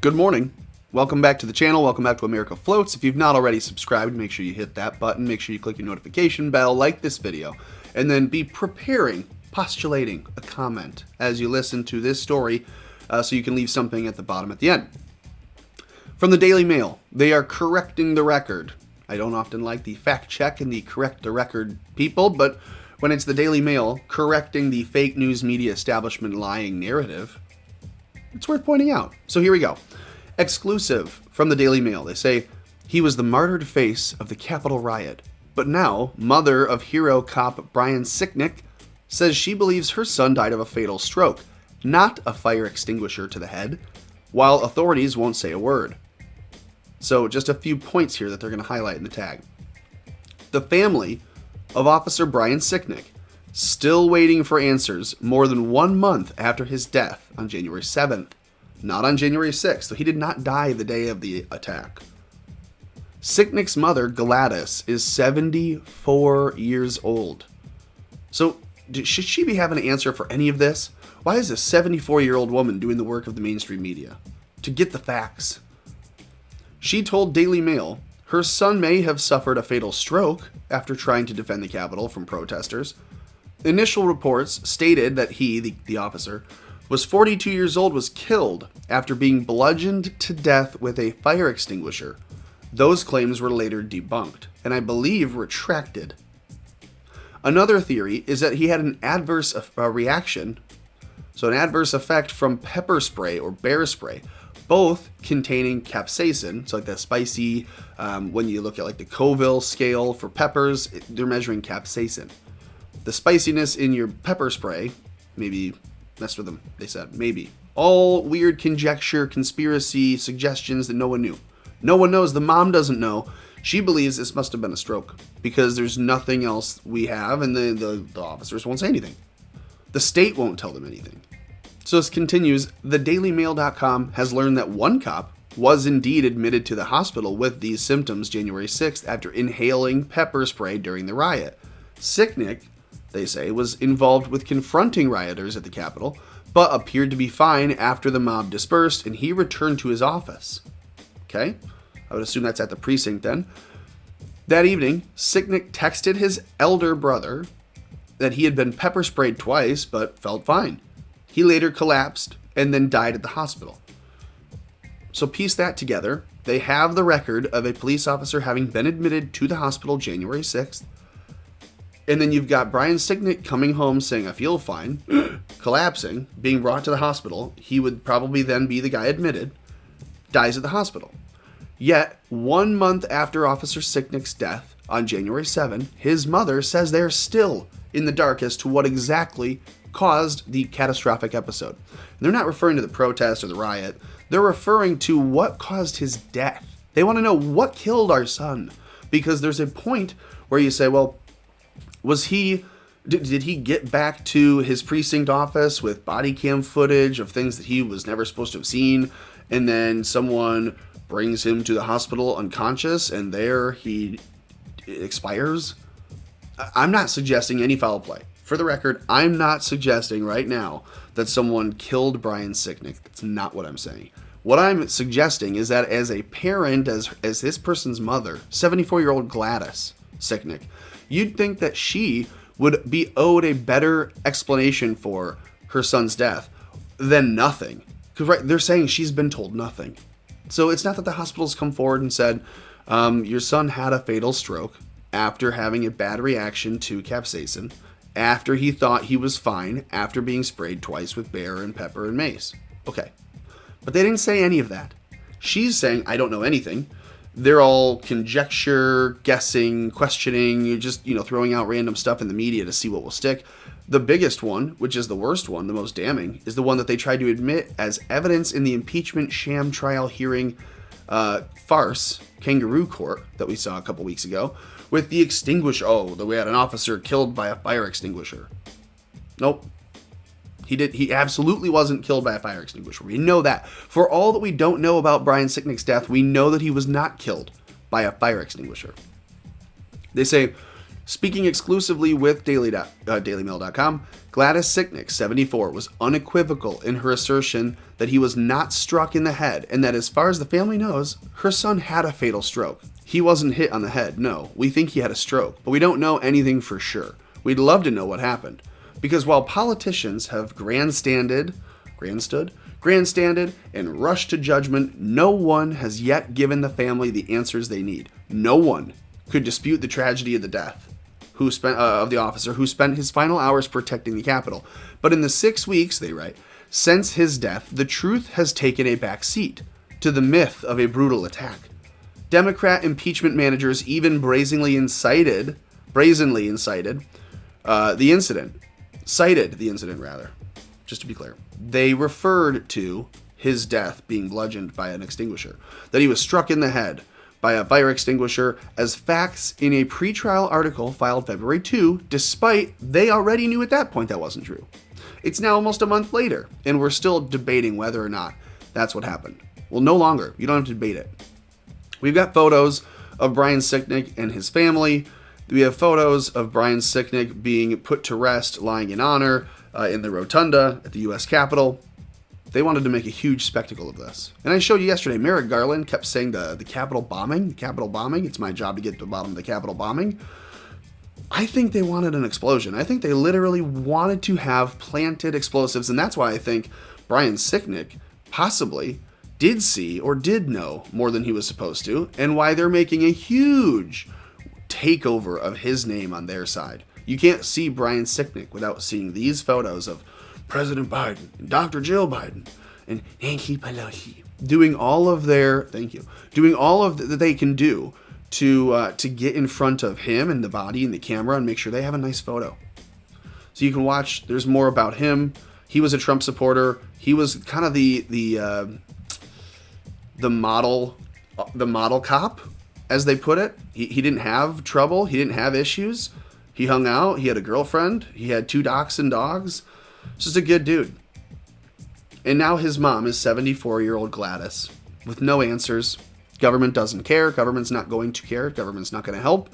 Good morning. Welcome back to the channel. Welcome back to America Floats. If you've not already subscribed, make sure you hit that button. Make sure you click your notification bell, like this video, and then be postulating a comment as you listen to this story so you can leave something at the bottom at the end. From the Daily Mail, they are correcting the record. I don't often like the fact check and the correct the record people, but when it's the Daily Mail correcting the fake news media establishment lying narrative, it's worth pointing out. So here we go. Exclusive from the Daily Mail. They say, he was the martyred face of the Capitol riot. But now, mother of hero cop Brian Sicknick says she believes her son died of a fatal stroke, not a fire extinguisher to the head, while authorities won't say a word. So just a few points here that they're going to highlight in the tag. The family of Officer Brian Sicknick still waiting for answers more than 1 month after his death on January 7th, not on January 6th, so he did not die the day of the attack. Sicknick's mother, Gladys, is 74 years old. So should she be having an answer for any of this? Why is a 74-year-old woman doing the work of the mainstream media? To get the facts. She told Daily Mail her son may have suffered a fatal stroke after trying to defend the Capitol from protesters. Initial reports stated that he, the officer, was 42 years old, was killed after being bludgeoned to death with a fire extinguisher. Those claims were later debunked, and I believe retracted. Another theory is that he had an adverse reaction, so an adverse effect from pepper spray or bear spray, both containing capsaicin. So like that spicy, when you look at like the Scoville scale for peppers, they're measuring capsaicin. The spiciness in your pepper spray, maybe messed with them, they said, maybe. All weird conjecture, conspiracy, suggestions that no one knew. No one knows. The mom doesn't know. She believes this must have been a stroke because there's nothing else we have, and the officers won't say anything. The state won't tell them anything. So this continues. TheDailyMail.com has learned that one cop was indeed admitted to the hospital with these symptoms January 6th after inhaling pepper spray during the riot. Sicknick, they say, was involved with confronting rioters at the Capitol, but appeared to be fine after the mob dispersed and he returned to his office. Okay, I would assume that's at the precinct then. That evening, Sicknick texted his elder brother that he had been pepper sprayed twice but felt fine. He later collapsed and then died at the hospital. So piece that together. They have the record of a police officer having been admitted to the hospital January 6th. And then you've got Brian Sicknick coming home saying, I feel fine, collapsing, being brought to the hospital. He would probably then be the guy admitted, dies at the hospital. Yet, 1 month after Officer Sicknick's death on January 7, his mother says they're still in the dark as to what exactly caused the catastrophic episode. And they're not referring to the protest or the riot. They're referring to what caused his death. They want to know what killed our son. Because there's a point where you say, well, did he get back to his precinct office with body cam footage of things that he was never supposed to have seen, and then someone brings him to the hospital unconscious, and there he expires? I'm not suggesting any foul play. For the record, I'm not suggesting right now that someone killed Brian Sicknick. That's not what I'm saying. What I'm suggesting is that as a parent, as this person's mother, 74-year-old Gladys Sicknick, you'd think that she would be owed a better explanation for her son's death than nothing. Because right, they're saying she's been told nothing. So it's not that the hospital's come forward and said, your son had a fatal stroke after having a bad reaction to capsaicin, after he thought he was fine, after being sprayed twice with bear and pepper and mace. Okay. But they didn't say any of that. She's saying, I don't know anything. They're all conjecture, guessing, questioning, you're just, throwing out random stuff in the media to see what will stick. The biggest one, which is the worst one, the most damning, is the one that they tried to admit as evidence in the impeachment sham trial hearing farce, kangaroo court, that we saw a couple weeks ago, with the extinguisher. Oh, that we had an officer killed by a fire extinguisher. Nope. He absolutely wasn't killed by a fire extinguisher. We know that. For all that we don't know about Brian Sicknick's death, we know that he was not killed by a fire extinguisher. They say Speaking exclusively with dailymail.com, Gladys Sicknick, 74, was unequivocal in her assertion that he was not struck in the head and that as far as the family knows, her son had a fatal stroke. He wasn't hit on the head, no. We think he had a stroke, but we don't know anything for sure. We'd love to know what happened. Because while politicians have grandstanded, and rushed to judgment, no one has yet given the family the answers they need. No one could dispute the tragedy of the death of the officer who spent his final hours protecting the Capitol. But in the 6 weeks, they write, since his death, the truth has taken a back seat to the myth of a brutal attack. Democrat impeachment managers even brazenly incited the incident. Cited the incident, rather. Just to be clear. They referred to his death being bludgeoned by an extinguisher, that he was struck in the head by a fire extinguisher as facts in a pretrial article filed February 2, despite they already knew at that point that wasn't true. It's now almost a month later, and we're still debating whether or not that's what happened. Well, no longer. You don't have to debate it. We've got photos of Brian Sicknick and his family. We have photos of Brian Sicknick being put to rest, lying in honor in the rotunda at the U.S. Capitol. They wanted to make a huge spectacle of this. And I showed you yesterday, Merrick Garland kept saying the Capitol bombing, it's my job to get to the bottom of the Capitol bombing. I think they wanted an explosion. I think they literally wanted to have planted explosives, and that's why I think Brian Sicknick possibly did see or did know more than he was supposed to, and why they're making a huge takeover of his name on their side. You can't see Brian Sicknick without seeing these photos of President Biden and Dr. Jill Biden and Nancy Pelosi doing all of that they can do to get in front of him and the body and the camera and make sure they have a nice photo. So you can watch. There's more about him. He was a Trump supporter. He was kind of the model cop, as they put it. He didn't have trouble. He didn't have issues. He hung out. He had a girlfriend. He had 2 dachshund dogs. Just a good dude. And now his mom is 74-year-old Gladys with no answers. Government doesn't care. Government's not going to care. Government's not going to help.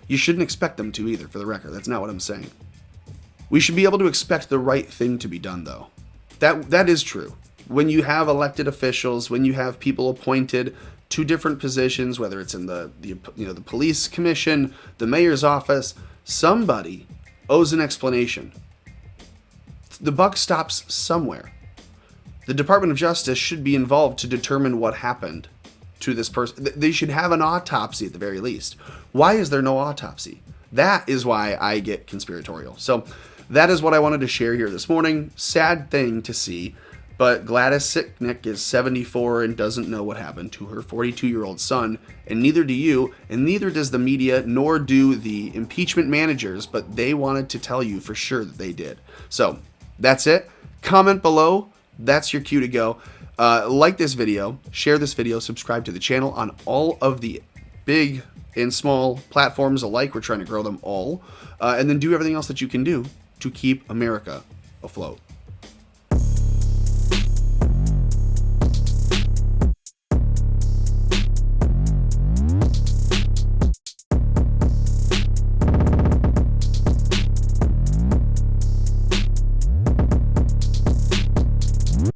You shouldn't expect them to either, for the record. That's not what I'm saying. We should be able to expect the right thing to be done, though. That is true. When you have elected officials, when you have people appointed to different positions, whether it's in the police commission, the mayor's office, somebody owes an explanation. The buck stops somewhere. The Department of Justice should be involved to determine what happened to this person. They should have an autopsy at the very least. Why is there no autopsy? That is why I get conspiratorial. So that is what I wanted to share here this morning. Sad thing to see, but Gladys Sicknick is 74 and doesn't know what happened to her 42-year-old son, and neither do you, and neither does the media, nor do the impeachment managers, but they wanted to tell you for sure that they did. So that's it. Comment below. That's your cue to go. Like this video, share this video, subscribe to the channel on all of the big and small platforms alike. We're trying to grow them all. And then do everything else that you can do to keep America afloat.